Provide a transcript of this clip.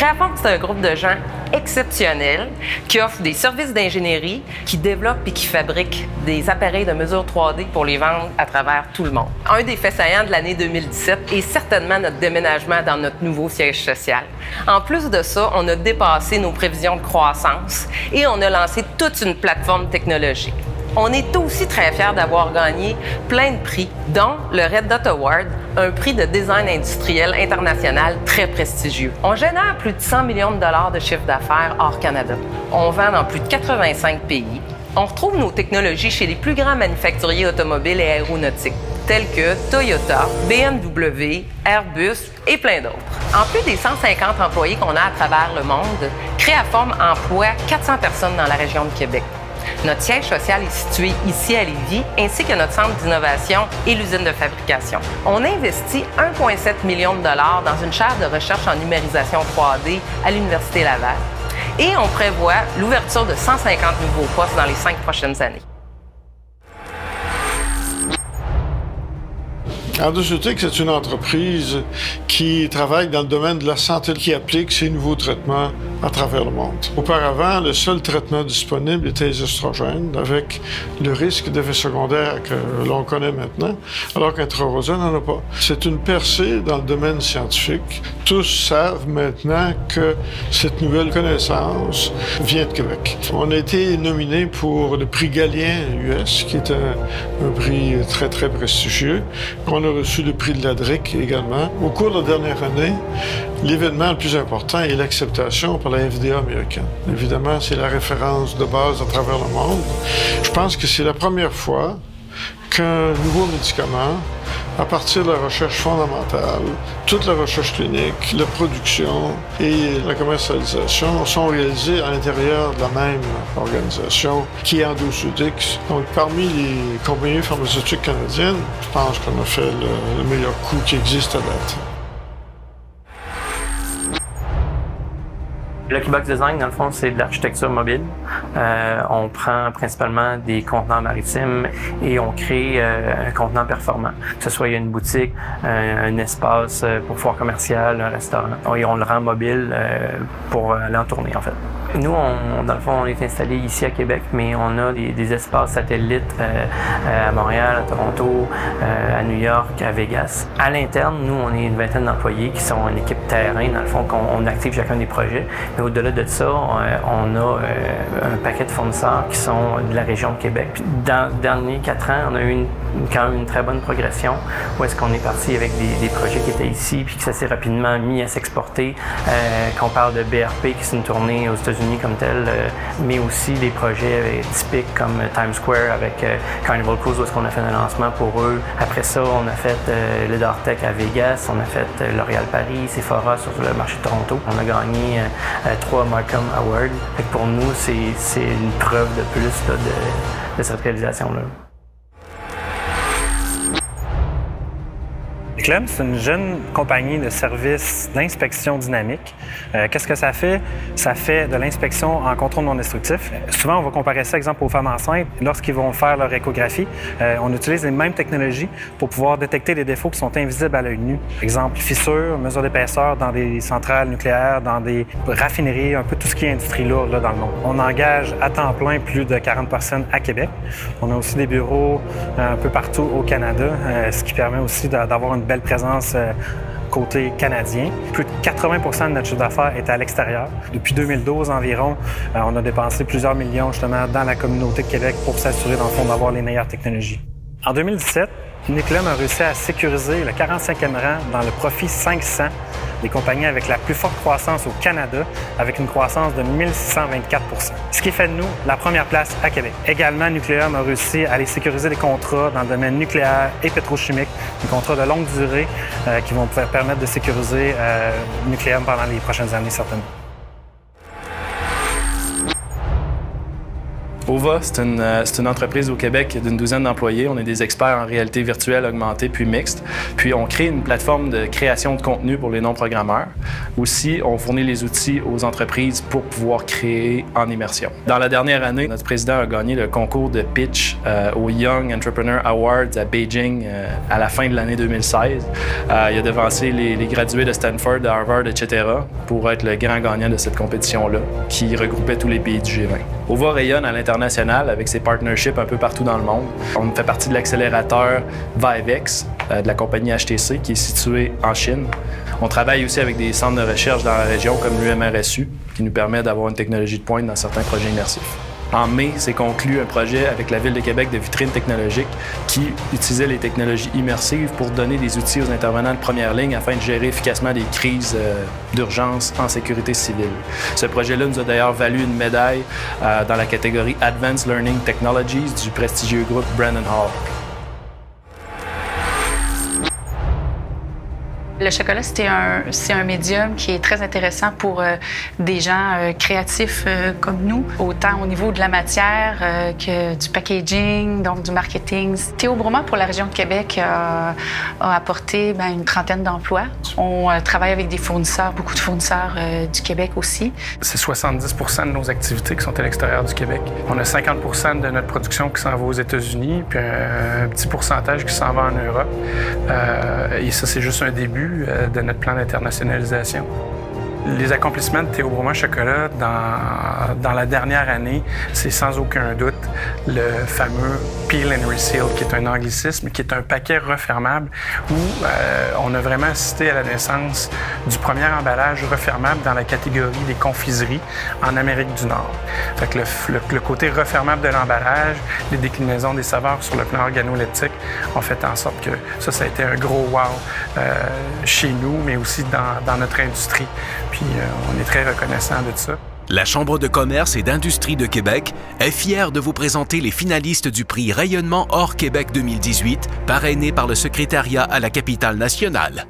Créaform, c'est un groupe de gens exceptionnels qui offrent des services d'ingénierie, qui développent et qui fabriquent des appareils de mesure 3D pour les vendre à travers tout le monde. Un des faits saillants de l'année 2017 est certainement notre déménagement dans notre nouveau siège social. En plus de ça, on a dépassé nos prévisions de croissance et on a lancé toute une plateforme technologique. On est aussi très fiers d'avoir gagné plein de prix, dont le Red Dot Award, un prix de design industriel international très prestigieux. On génère plus de 100 millions de dollars de chiffre d'affaires hors Canada. On vend dans plus de 85 pays. On retrouve nos technologies chez les plus grands manufacturiers automobiles et aéronautiques, tels que Toyota, BMW, Airbus et plein d'autres. En plus des 150 employés qu'on a à travers le monde, Créaform emploie 400 personnes dans la région de Québec. Notre siège social est situé ici à Lévis, ainsi que notre centre d'innovation et l'usine de fabrication. On investit 1,7 million de dollars dans une chaire de recherche en numérisation 3D à l'Université Laval. Et on prévoit l'ouverture de 150 nouveaux postes dans les 5 prochaines années. Endosotic, c'est une entreprise qui travaille dans le domaine de la santé, qui applique ces nouveaux traitements à travers le monde. Auparavant, le seul traitement disponible était les estrogènes, avec le risque d'effets secondaires que l'on connaît maintenant, alors qu'Intrarosa n'en a pas. C'est une percée dans le domaine scientifique. Tous savent maintenant que cette nouvelle connaissance vient de Québec. On a été nominé pour le prix Galien US, qui est un prix très, très prestigieux. On a reçu le prix de l'ADRIC également. Au cours de la dernière année, l'événement le plus important est l'acceptation par la FDA américaine. Évidemment, c'est la référence de base à travers le monde. Je pense que c'est la première fois qu'un nouveau médicament, à partir de la recherche fondamentale, toute la recherche clinique, la production et la commercialisation sont réalisés à l'intérieur de la même organisation qui est Endosotic. Donc, parmi les compagnies pharmaceutiques canadiennes, je pense qu'on a fait le meilleur coup qui existe à date. Lucky Box Design, dans le fond, c'est de l'architecture mobile. On prend principalement des contenants maritimes et on crée un contenant performant. Que ce soit une boutique, un espace pour foire commerciale, un restaurant. Et on le rend mobile pour aller en tournée, en fait. Nous, dans le fond, on est installé ici à Québec, mais on a des espaces satellites à Montréal, à Toronto, à New York, à Vegas. À l'interne, nous, on est une vingtaine d'employés qui sont une équipe terrain, dans le fond, qu'on active chacun des projets. Mais au-delà de ça, on a un paquet de fournisseurs qui sont de la région de Québec. Puis dans les derniers 4 ans, on a eu quand même une très bonne progression, où est-ce qu'on est parti avec des projets qui étaient ici, puis que ça s'est rapidement mis à s'exporter. Qu'on parle de BRP, qui est une tournée aux États-Unis comme tel, mais aussi des projets typiques comme Times Square avec Carnival Cruise, où est-ce qu'on a fait un lancement pour eux. Après ça, on a fait le Dartec à Vegas, on a fait L'Oréal Paris, Sephora sur le marché de Toronto. On a gagné 3 Markham Awards. Fait que pour nous, c'est une preuve de plus là, de cette réalisation-là. Club, c'est une jeune compagnie de services d'inspection dynamique. Qu'est-ce que ça fait? Ça fait de l'inspection en contrôle non destructif. Souvent, on va comparer ça, exemple, aux femmes enceintes. Lorsqu'ils vont faire leur échographie, on utilise les mêmes technologies pour pouvoir détecter des défauts qui sont invisibles à l'œil nu. Exemple, fissures, mesures d'épaisseur dans des centrales nucléaires, dans des raffineries, un peu tout ce qui est industrie lourde là, dans le monde. On engage à temps plein plus de 40 personnes à Québec. On a aussi des bureaux un peu partout au Canada, ce qui permet aussi d'avoir une belle présence côté canadien. Plus de 80% de notre chiffre d'affaires est à l'extérieur. Depuis 2012 environ, on a dépensé plusieurs millions justement dans la communauté de Québec pour s'assurer dans le fond d'avoir les meilleures technologies. En 2017, Niclum a réussi à sécuriser le 45e rang dans le Profit 500 des compagnies avec la plus forte croissance au Canada, avec une croissance de 1624 %. Ce qui fait de nous la première place à Québec. Également, Nucleum a réussi à aller sécuriser des contrats dans le domaine nucléaire et pétrochimique, des contrats de longue durée qui vont permettre de sécuriser Nucleum pendant les prochaines années, certainement. OVA, c'est une entreprise au Québec d'une 12aine d'employés. On est des experts en réalité virtuelle, augmentée puis mixte. Puis on crée une plateforme de création de contenu pour les non-programmeurs. Aussi, on fournit les outils aux entreprises pour pouvoir créer en immersion. Dans la dernière année, notre président a gagné le concours de pitch au Young Entrepreneur Awards à Beijing à la fin de l'année 2016. Il a devancé les gradués de Stanford, de Harvard, etc. pour être le grand gagnant de cette compétition-là qui regroupait tous les pays du G20. OVA rayonne à l'international avec ses partnerships un peu partout dans le monde. On fait partie de l'accélérateur Vivex de la compagnie HTC qui est située en Chine. On travaille aussi avec des centres de recherche dans la région comme l'UMRSU qui nous permet d'avoir une technologie de pointe dans certains projets immersifs. En mai, s'est conclu un projet avec la Ville de Québec de vitrine technologique qui utilisait les technologies immersives pour donner des outils aux intervenants de première ligne afin de gérer efficacement des crises d'urgence en sécurité civile. Ce projet-là nous a d'ailleurs valu une médaille dans la catégorie Advanced Learning Technologies du prestigieux groupe Brandon Hall. Le chocolat, c'est un médium qui est très intéressant pour des gens créatifs comme nous, autant au niveau de la matière que du packaging, donc du marketing. Théo Broma, pour la région de Québec, a apporté une trentaine d'emplois. On travaille avec des fournisseurs, beaucoup de fournisseurs du Québec aussi. C'est 70 % de nos activités qui sont à l'extérieur du Québec. On a 50 % de notre production qui s'en va aux États-Unis, puis un petit pourcentage qui s'en va en Europe. Et ça, c'est juste un début de notre plan d'internationalisation. Les accomplissements de Théo Broma Chocolat dans la dernière année, c'est sans aucun doute le fameux Peel and Reseal, qui est un anglicisme, qui est un paquet refermable où on a vraiment assisté à la naissance du premier emballage refermable dans la catégorie des confiseries en Amérique du Nord. Fait que le côté refermable de l'emballage, les déclinaisons des saveurs sur le plan organoleptique ont fait en sorte que ça a été un gros wow chez nous, mais aussi dans notre industrie. Puis on est très reconnaissant de ça. La Chambre de commerce et d'industrie de Québec est fière de vous présenter les finalistes du prix Rayonnement hors Québec 2018, parrainé par le secrétariat à la capitale nationale.